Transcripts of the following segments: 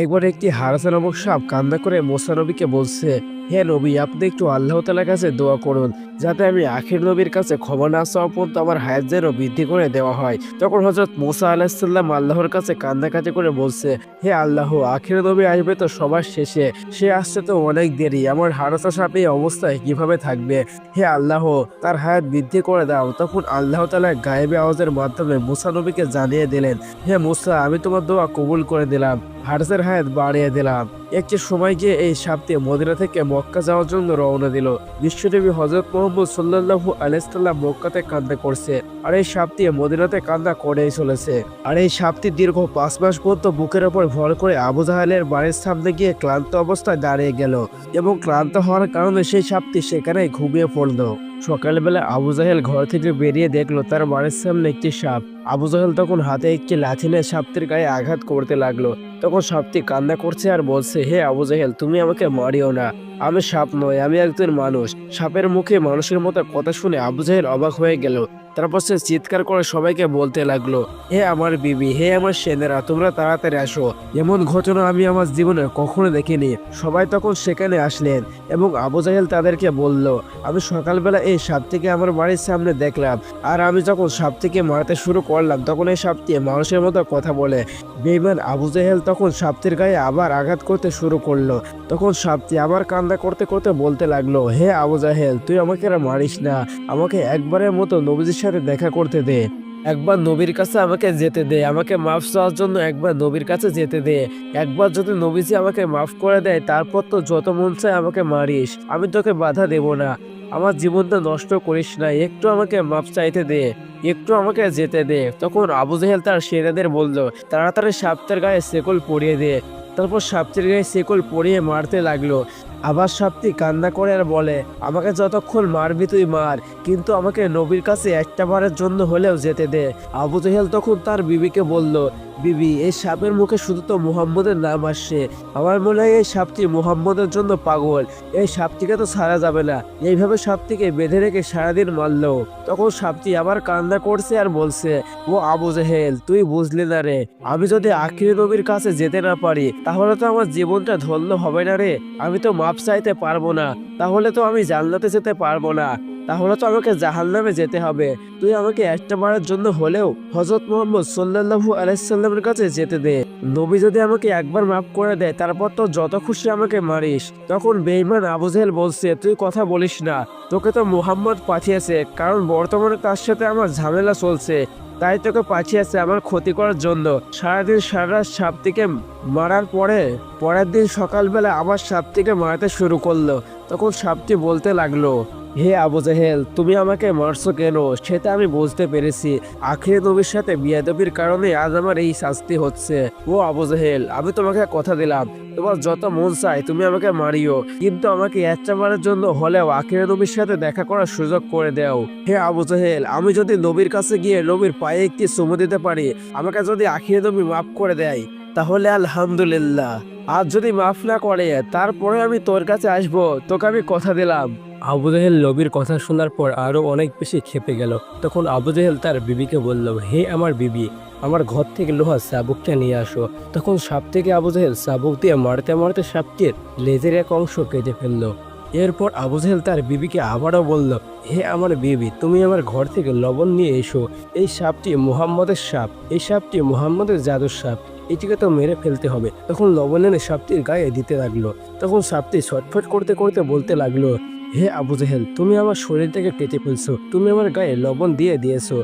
একবার একটি হারাসা নামক সাপ কান্না করে মুসা নবীকে বলছে, হে নবী, আপনি একটু আল্লাহ তাআলার কাছে দোয়া করুন যাতে আমি আখির নবীর কাছে ক্ষমা না চাওয়া পর্যন্ত আমার হায়াত যেন বৃদ্ধি করে দেওয়া হয়। তখন হযরত মুসা আলাইহিস সালাম আল্লাহর কাছে কান্নাকাটি করে বলছে, হে আল্লাহ, আখির নবী আসবে তো সবার শেষে, সে আসছে তো অনেক দেরি, আমার হারাসা সাপ এই অবস্থায় কিভাবে থাকবে? হে আল্লাহ, তার হায়াত বৃদ্ধি করে দাও। তখন আল্লাহ তাআলা গায়েবী আওয়াজের মাধ্যমে মুসা নবীকে জানিয়ে দিলেন, হে মুসা, আমি তোমার দোয়া কবুল করে দিলাম, হার্সের হায়াত বাড়িয়ে দিলাম। একটি সময় গিয়ে এই সাপটি মদিনা থেকে মক্কা যাওয়ার জন্য রওনা দিল। বিশ্বনবী হযরত মুহাম্মদ সাল্লাল্লাহু আলাইহি সাল্লাম মক্কাতে কান্না করছে, আর এই সাপটি মদিনাতে কান্না করেই চলেছে। আর এই সাপটি দীর্ঘ ৫ মাস পর্যন্ত বুকের ওপর ভর করে আবু জাহেলের বাড়ির সামনে গিয়ে ক্লান্ত অবস্থায় দাঁড়িয়ে গেল, এবং ক্লান্ত হওয়ার কারণে সেই সাপটি সেখানেই ঘুমিয়ে পড়ল। সকালবেলা আবু জাহেল ঘর থেকে বেরিয়ে দেখলো তার বাড়ির সামনে একটি সাপ। আবু জাহেল তখন হাতে একটি লাঠি নিয়ে সাপটির গায়ে আঘাত করতে লাগলো। তখন সাপটি কান্না করছে আর বলছে, হে আবু জাহেল, তুমি আমাকে মারিও না, আমি সাপ নই, আমি একজন মানুষ। সাপের মুখে মানুষের মতো কথা শুনে আবু জাহেল অবাক হয়ে গেল। তারপর সে চিৎকার করে সবাইকে বলতে লাগলো, হে আমার বিবি, হে আমার সেনারা, তোমরা তাড়াতাড়ি আসো, এমন ঘটনা আমি আমার জীবনে কখনো দেখিনি। সবাই তখন সেখানে আসলেন এবং আবু জাহেল তাদেরকে বলল, আমি সকালবেলা এই সাপটিকে আমার বাড়ির সামনে দেখলাম, আর আমি যখন সাপটিকে মারতে শুরু করলাম তখন এই সাপটি মানুষের মতো কথা বলে। বেঈমান আবু জাহেল তখন সাপটির গায়ে আবার আঘাত করতে শুরু করলো। তখন সাপটি আবার কান্না করতে করতে বলতে লাগলো, হে আবু জাহেল, তুই আমাকে আর মারিস না, আমাকে একবারের মতো নবীজির সাথে দেখা করতে দে, একবার নবীর কাছে আমাকে যেতে দে, আমাকে মাফ চাওয়ার জন্য একবার নবীর কাছে যেতে দে। একবার যদি নবীজি আমাকে মাফ করে দেয় তারপর তো যত মন চায় আমাকে মারিস, আমি তোকে বাধা দেব না, আমার জীবনটা নষ্ট করিস না, একটু আমাকে মাফ চাইতে দে, একটু আমাকে যেতে দে। তখন আবু জাহেল তার সেনাদের বলল, তাড়াতাড়ি সাপটার গায়ে শেকল পরিয়ে দে। তারপর সাপটির গায়ে শেকল পরিয়ে মারতে লাগলো। আবার সাপটি কান্না করে আর বলে, আমাকে যতক্ষণ মারবি তুই মার, কিন্তু আমাকে নবীর কাছে একটা বারের জন্য হলেও যেতে দে। আবু জাহেল তখন তার বিবিকে বলল, বিবি, এই সাপের মুখে শুধু তো মুহাম্মদের নাম আসছে, আমার মনে হয় এই সাপটি মুহাম্মদের জন্য পাগল, এই সাপটিকে তো ছাড়া যাবে না। এইভাবে সাপটিকে বেঁধে রেখে সারাদিন মারলো। তখন সাপটি আবার কান্না করছে আর বলছে, ও আবু জাহেল, তুই বুঝলি না রে, আমি যদি আখির নবীর কাছে যেতে না পারি তাহলে তো আমার জীবনটা ধন্য হবে না রে, আমি তো মাপ চাইতে পারবো না, তাহলে তো আমি জান্নাতে যেতে পারবো না, তাহলে তো আমাকে জাহান্নামে যেতে হবে। তুই আমাকে একটা বারের জন্য হলেও হযরত মুহাম্মদ সাল্লাল্লাহু আলাইহি সাল্লামের কাছে যেতে দে, নবী যদি আমাকে একবার মাফ করে দেয় তারপর তো যত খুশি আমাকে মারিস। তখন বেঈমান আবু জাহেল বলছে, তুই কথা বলিস না, তোকে তো মুহাম্মদ পাঠিয়েছে, কারণ বর্তমানে তার সাথে আমার ঝামেলা চলছে, তাই তোকে পাঠিয়েছে আমার ক্ষতি করার জন্য। সারাদিন সারা রাত সাপটিকে মারার পরে পরের দিন সকালবেলা আবার সাপটিকে মারতে শুরু করলো। তখন সাপটি বলতে লাগলো, হে আবু জাহেল, তুমি আমাকে মারছো কেন সেটা আমি বুঝতে পেরেছি, আখির নবীর সাথে বিয়াদবির কারণে আজ আমার এই শাস্তি হচ্ছে। ও আবু জাহেল, আমি তোমাকে কথা দিলাম, তোমার যত মন চায় তুমি আমাকে মারিও, কিন্তু আমাকে একটা বারের জন্য হলেও আখির নবীর সাথে দেখা করার সুযোগ করে দাও। হে আবু জাহেল, আমি যদি নবীর কাছে গিয়ে নবীর পায়ে একটি চুমু দিতে পারি, আমাকে যদি আখির নবী মাফ করে দেয় তাহলে আলহামদুলিল্লাহ, আর যদি মাফ না করে তারপরে আমি তোর কাছে আসবো, তোকে আমি কথা দিলাম। আবু জাহেল নবীর কথা শোনার পর আরো অনেক বেশি ক্ষেপে গেল। তখন আবু জাহেল তার বিবিকে বলল, হে আমার বিবি, আমার ঘর থেকে লোহা চাবুকটা নিয়ে আসো। তখন সাপ থেকে আবু জাহেল চাবুক দিয়ে মারতে মারতে সাপটির লেজের এক অংশ কেটে ফেললো। এরপর আবু জাহেল তার বিবিকে আবারও বলল, হে আমার বিবি, তুমি আমার ঘর থেকে লবণ নিয়ে এসো, এই সাপটি মুহাম্মদের সাপ, এই সাপটি মুহাম্মদের জাদুর সাপ, এটিকে তো মেরে ফেলতে হবে। তখন লবণ এনে সাপটির গায়ে দিতে লাগলো। তখন সাপটি ছটফট করতে করতে বলতে লাগলো, হে আবু জাহেল, তুমি আমার শরীরটাকে কেটে ফেলছো, তুমি আমার গায়ে লবণ দিয়ে দিয়েছো,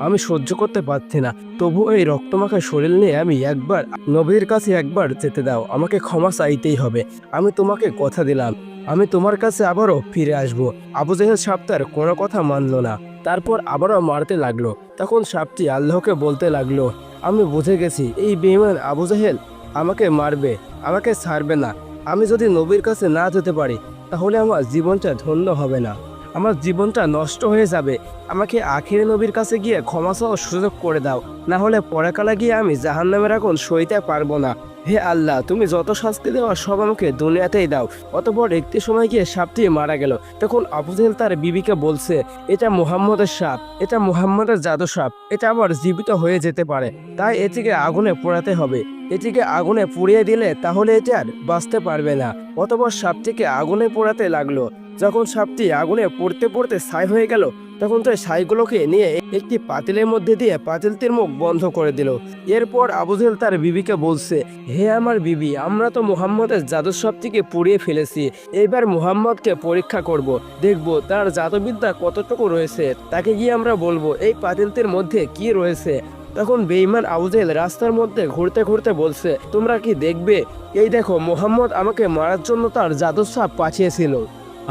আমি সহ্য করতে পারছি না, তবু এই রক্তমাখা শরীর নিয়ে আমি একবার নবীর কাছে একবার যেতে দাও, আমাকে ক্ষমা চাইতেই হবে, আমি তোমাকে কথা দিলাম, আমি তোমার কাছে আবারও ফিরে আসবো। আবু জাহেল সাপটার কোনো কথা মানলো না, তারপর আবারও মারতে লাগলো। তখন সাপটি আল্লাহকে বলতে লাগলো, আমি বুঝে গেছি এই বেঈমান আবু জাহেল আমাকে মারবে, আমাকে ছাড়বে না, আমি যদি নবীর কাছে না যেতে পারি তাহলে আমার জীবনটা ধন্য হবে না, আমার জীবনটা নষ্ট হয়ে যাবে, আমাকে আখিরে নবীর কাছে গিয়ে ক্ষমা চাওয়ার সুযোগ করে দাও, না হলে পরকালে গিয়ে আমি জাহান্নামের আগুন সইতে পারবো না। হে আল্লাহ, তুমি যত শাস্তি দেওয়া সব আমাকে দুনিয়াতেই দাও। অতঃপর একটি সময় গিয়ে সাপটি মারা গেল। তখন আবু জাহেল তার বিবিকে বলছে, এটা মুহাম্মদের সাপ, এটা মুহাম্মদের জাদু সাপ, এটা আবার জীবিত হয়ে যেতে পারে, তাই এটিকে আগুনে পোড়াতে হবে। এটিকে আগুনে পুড়িয়ে দিলে তাহলে এটি আর বাঁচতে পারবে না। অতঃপর সাপটিকে আগুনে পোড়াতে লাগলো। যখন সাপটি আগুনে পড়তে পড়তে ছাই হয়ে গেল, তখন তো ছাইগুলোকে নিয়ে একটি পাতিলের মধ্যে দিয়ে পাতিলটির মুখ বন্ধ করে দিল। এরপর আবু জেহেল তার বিবিকে বলছে, হে আমার বিবি, আমরা তো মুহাম্মদের জাদুর সাপটিকে পুড়িয়ে ফেলেছি। এবার মুহাম্মদকে পরীক্ষা করব, দেখব তার জাদুবিদ্যা কতটুকু রয়েছে। তাকে গিয়ে আমরা বলবো এই পাতিলটির মধ্যে কি রয়েছে। তখন বেঈমান আবু জেহেল রাস্তার মধ্যে ঘুরতে ঘুরতে বলছে, তোমরা কি দেখবে? এই দেখো, মুহাম্মদ আমাকে মারার জন্য তার জাদুর সাপ পাঠিয়েছিল।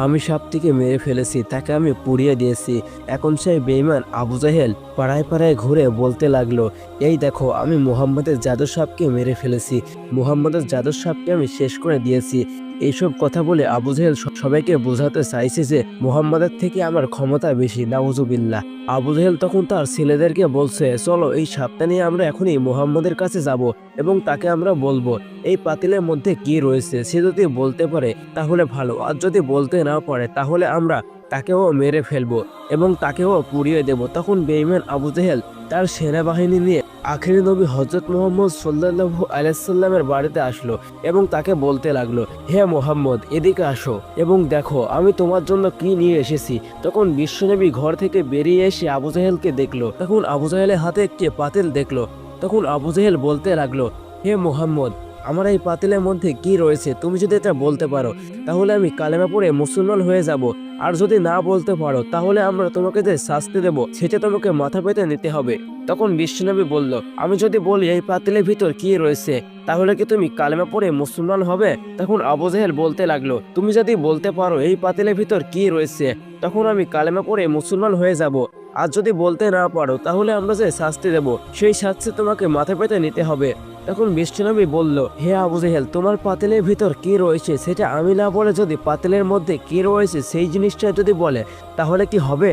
আমি সাপটিকে মেরে ফেলেছি, তাকে আমি পুড়িয়ে দিয়েছি। এখন সেই বেঈমান আবু জেহেল পাড়ায় পাড়ায় ঘুরে বলতে লাগলো, এই দেখো, আমি মুহাম্মদের জাদুর সাপকে মেরে ফেলেছি, মুহাম্মদের জাদুর সাপকে আমি শেষ করে দিয়েছি। এইসব কথা বলে আবু জেহেল সবাইকে বোঝাতে চাইছে যে মুহাম্মদের থেকে আমার ক্ষমতা বেশি, নাউজুবিল্লাহ। আবু জেহেল তখন তার ছেলেদেরকে বলছে, চলো এই সাপটা নিয়ে আমরা এখনই মুহাম্মদের কাছে যাব এবং তাকে আমরা বলবো এই পাতিলের মধ্যে কি রয়েছে। সে যদি বলতে পারে তাহলে ভালো, আর যদি বলতে না পারে তাহলে আমরা তাকেও মেরে ফেলবো এবং তাকেও পুড়িয়ে দেব। তখন বেঈমান আবু জেহেল তার সেনাবাহিনী নিয়ে আখেরি নবী হযরত মুহাম্মদ সাল্লাল্লাহু আলাইহি সাল্লামের বাড়িতে আসলো এবং তাকে বলতে লাগলো, হে মুহাম্মদ, এদিকে আসো এবং দেখো আমি তোমার জন্য কি নিয়ে এসেছি। তখন বিশ্বনবী ঘর থেকে বেরিয়ে এসে আবু জেহেলকে দেখলো। তখন আবু জেহেলের হাতে একটি পাতিল দেখলো। তখন আবু জেহেল বলতে লাগলো, হে মুহাম্মদ, আমার এই পাতিলের মধ্যে কি রয়েছে? তুমি যদি এটা বলতে পারো তাহলে আমি কালেমা পড়ে মুসলমান হয়ে যাব, আর যদি না বলতে পারো তাহলে আমরা তোমাকে যে শাস্তি দেব সেটা তোমাকে মাথা পেতে নিতে হবে। তখন বিশ্বনবী বলল, আমি যদি বলি এই পাতিলের ভিতর কি রয়েছে তাহলে কি তুমি কালেমা পড়ে মুসলমান হবে? তখন আবু জেহেল বলতে লাগলো, তুমি যদি বলতে পারো এই পাতিলের ভিতর কি রয়েছে তখন আমি কালেমা পড়ে মুসলমান হয়ে যাব, আর যদি বলতে না পারো তাহলে আমরা যে শাস্তি দেব সেই শাস্তি তোমাকে মাথা পেতে নিতে হবে। তখন বিশ্বনবী বলল, হে আবু জেহেল, তোমার পাতিলের ভিতর কি রয়েছে সেটা আমি না বলে যদি পাতিলের মধ্যে কি রয়েছে সেই জিনিসটা যদি বলে তাহলে কি হবে?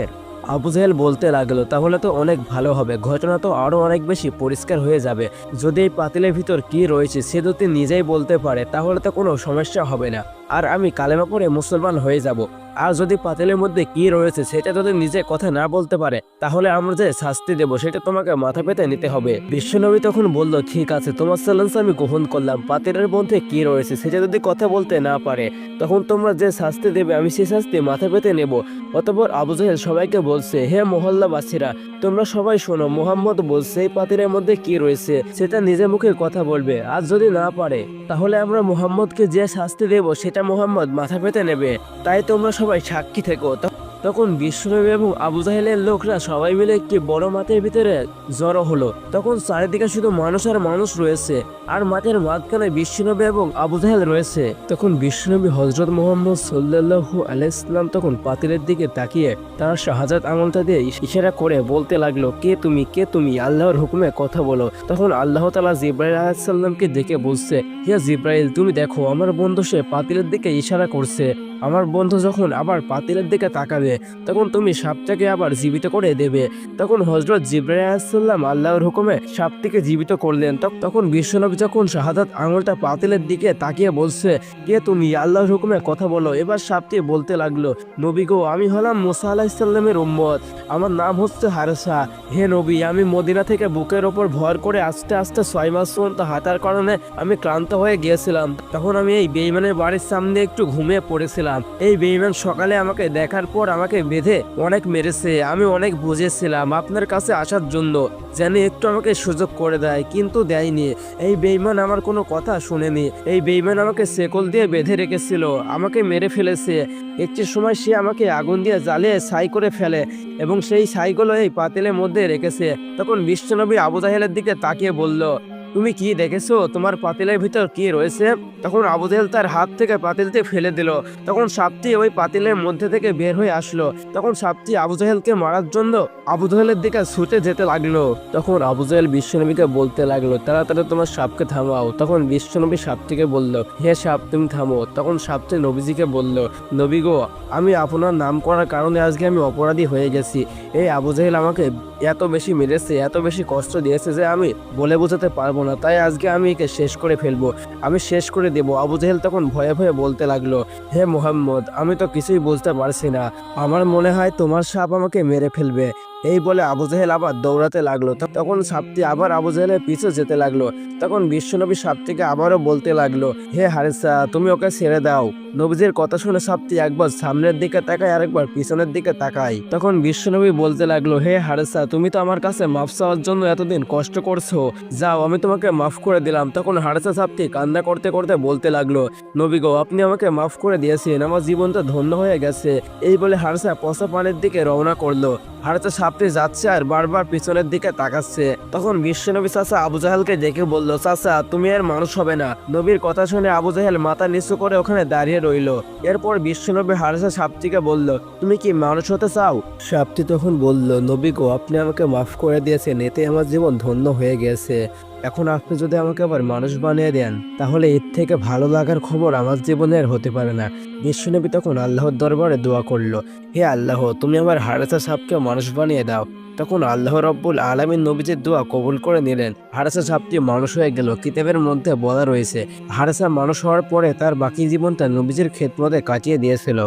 আবু জেহেল বলতে লাগলো, তাহলে তো অনেক ভালো হবে, ঘটনা তো আরো অনেক বেশি পরিষ্কার হয়ে যাবে। যদি এই পাতিলের ভিতর কি রয়েছে সে যদি নিজেই বলতে পারে তাহলে তো কোনো সমস্যা হবে না, আর আমি কালেমা পড়ে মুসলমান হয়ে যাব। আর যদি পাতিলের মধ্যে কি রয়েছে সেটা যদি নিজে কথা না বলতে পারে তাহলে আমরা যে শাস্তি দেব সেটা তোমাকে মাথা পেতে নিতে হবে। বিশ্বনবী তখন বলল, ঠিক আছে, তোমার চ্যালেঞ্জ আমি গ্রহণ করলাম। পাতিলের মধ্যে কি রয়েছে সেটা যদি কথা বলতে না পারে তখন তোমরা যে শাস্তি দেবে আমি সেই শাস্তি মাথা পেতে নেব। অতঃপর আবু জেহেল সবাইকে বলছে, হে মহল্লাবাসীরা, তোমরা সবাই শোনো, মুহাম্মদ বলছে এই পাতিলের মধ্যে কি রয়েছে সেটা নিজে মুখে কথা বলবে, আর যদি না পারে তাহলে আমরা মুহাম্মদকে যে শাস্তি দেব সেটা মুহাম্মদ মাথা পেতে নেবে। তাই তোমরা সবাই সাক্ষী থেকো। তখন বিশ্বনবী এবং আবু জাহেলের লোকরা সবাই মিলে একটি বড় মাঠের ভিতরে জড়ো হলো। তখন চারিদিকে শুধু মানুষ আর মানুষ রয়েছে, আর মাঠের মাঝখানে বিশ্বনবী এবং আবু জাহেল রয়েছে। তখন বিশ্বনবী হযরত মুহাম্মদ সাল্লাল্লাহু আলাইহি সাল্লাম তখন পাতিলের দিকে তাকিয়ে তার শাহাদাত আঙুলটা দিয়ে ইশারা করে বলতে লাগলো, কে তুমি, কে তুমি? আল্লাহর হুকুমে কথা বলো। তখন আল্লাহ তাআলা জিবরাইল আলাইহিস সালামকে ডেকে বলছে, হে জিবরাইল, তুমি দেখো আমার বন্ধু সে পাতিলের দিকে ইশারা করছে। আমার বন্ধু যখন আবার পাতিলের দিকে তাকাবে তখন তুমি সাপটাকে আবার জীবিত করে দেবে। তখন হযরত জিবরাইল আলাইহিস সালাম আল্লাহর হুকুমে সাপটিকে জীবিত করলেন। তখন বিশ্বনবী যখন শাহাদাত আঙুলটা পাতিলের দিকে তাকিয়ে বলছে, কে তুমি? আল্লাহর হুকুমে কথা বলো। এবার সাপটি বলতে লাগলো, নবী গো, আমি হলাম মুসা আলাইহিস সালামের উম্মত, আমার নাম হচ্ছে হারেসা। হে নবী, আমি মদিনা থেকে বুকের ওপর ভর করে আস্তে আস্তে 6 মাস পর্যন্ত হাঁটার কারণে আমি ক্লান্ত হয়ে গিয়েছিলাম। তখন আমি এই বেঈমানের বাড়ির সামনে একটু ঘুমিয়ে পড়েছিলাম। এই বেঈমান সকালে আমাকে দেখার পর আমাকে বেঁধে অনেক মেরেছে। আমি অনেক বুঝেছিলাম আপনার কাছে আসার জন্য, যেন একটু আমাকে সুযোগ করে দেয়, কিন্তু দেয়নি। এই বেঈমান আমার কোনো কথা শুনেনি। এই বেঈমান আমাকে শেকল দিয়ে বেঁধে রেখেছিল, আমাকে মেরে ফেলেছে। একটি সময় সে আমাকে আগুন দিয়ে জ্বালিয়ে ছাই করে ফেলে এবং সেই ছাইগুলো এই পাতিলের মধ্যে রেখেছে। তখন বিশ্বনবী আবু জাহেলের দিকে তাকিয়ে বলল, তুমি কি দেখেছো? তোমার পাতিলের ভিতর কি রয়েছে? তখন আবু জাহেল তার হাত থেকে পাতিলটি ফেলে দিল। তখন সাপটি ওই পাতিলের মধ্যে থেকে বের হয়ে আসলো। তখন সাপটি আবু জাহেলকে মারার জন্য আবু জাহেলের দিকে ছুটে যেতে লাগলো। তখন আবু জাহেল বিশ্বনবীকে বলতে লাগলো, তাড়াতাড়ি তোমার সাপকে থামাও। তখন বিশ্বনবী সাপটিকে বলল, হে সাপ, তুমি থামো। তখন সাপটি নবীজিকে বলল, নবী গো, আমি আপনার নাম করার কারণে আজকে আমি অপরাধী হয়ে গেছি। এই আবু জাহেল আমাকে এত বেশি মেরেছে, এত বেশি কষ্ট দিয়েছে যে আমি বলে বোঝাতে পারবো না। তাই আজকে আমি একে শেষ করে ফেলবো, আমি শেষ করে দেব। আবু জাহেল তখন ভয়ে ভয়ে বলতে লাগলো, হে মুহাম্মদ, আমি তো কিছুই বুঝতে পারছি না। আমার মনে হয় তোমার সাপ আমাকে মেরে ফেলবে। এই বলে আবু জেহেল আবার দৌড়াতে লাগলো। তখন সাপটি আবার আবু জেহেলের পিছু যেতে লাগলো। তখন বিশ্বনবী সাপটিকে আবারও বলতে লাগলো, হে হারিসা, তুমি ওকে ছেড়ে দাও। নবীজির কথা শুনে সাপটি একবার সামনের দিকে তাকায়, আরেকবার পিছনের দিকে তাকায়। তখন বিশ্বনবী বলতে লাগলো, হে হারিসা, তুমি তো আমার কাছে মাফ চাওয়ার জন্য এতদিন কষ্ট করছো, যাও আমি তোমাকে মাফ করে দিলাম। তখন হারিসা সাপটি কান্না করতে করতে বলতে লাগলো, নবী গো, আপনি আমাকে মাফ করে দিয়েছেন, আমার জীবনটা ধন্য হয়ে গেছে। এই বলে হারিসা পচা পানির দিকে রওনা করলো। হারিসা সাপটি যাচ্ছে আর বারবার পিছনের দিকে তাকাচ্ছে। তখন বিশ্বনবী চাচা আবু জাহেলকে ডেকে বলল, চাচা, তুমি আর মানুষ হবে না। নবীর কথা শুনে আবু জাহেল মাথা নিচু করে ওখানে দাঁড়িয়ে রইল। এরপর বিশ্বনবী হারিসা সাপটিকে বলল, তুমি কি মানুষ হতে চাও? সাপটি তখন বলল, নবী গো, আপনি আমাকে মাফ করে দিয়েছেন, এতে আমার জীবন ধন্য হয়ে গেছে। এখন আপনি যদি আমাকে আবার মানুষ বানিয়ে দেন, তাহলে এর থেকে ভালো লাগার খবর আমার জীবনের হতে পারে না। বিশ্বনবী তখন আল্লাহর দরবারে দোয়া করলো, হে আল্লাহ, তুমি আমার হারিসা সাপকে মানুষ বানিয়ে দাও। তখন আল্লাহ রব্বুল আলামিন নবীজির দোয়া কবুল করে নিলেন। হারিসা সাপটি মানুষ হয়ে গেল। কিতাবের মধ্যে বলা রয়েছে, হারিসা মানুষ হওয়ার পরে তার বাকি জীবনটা নবীজির খেদমতে কাটিয়ে দিয়েছিল।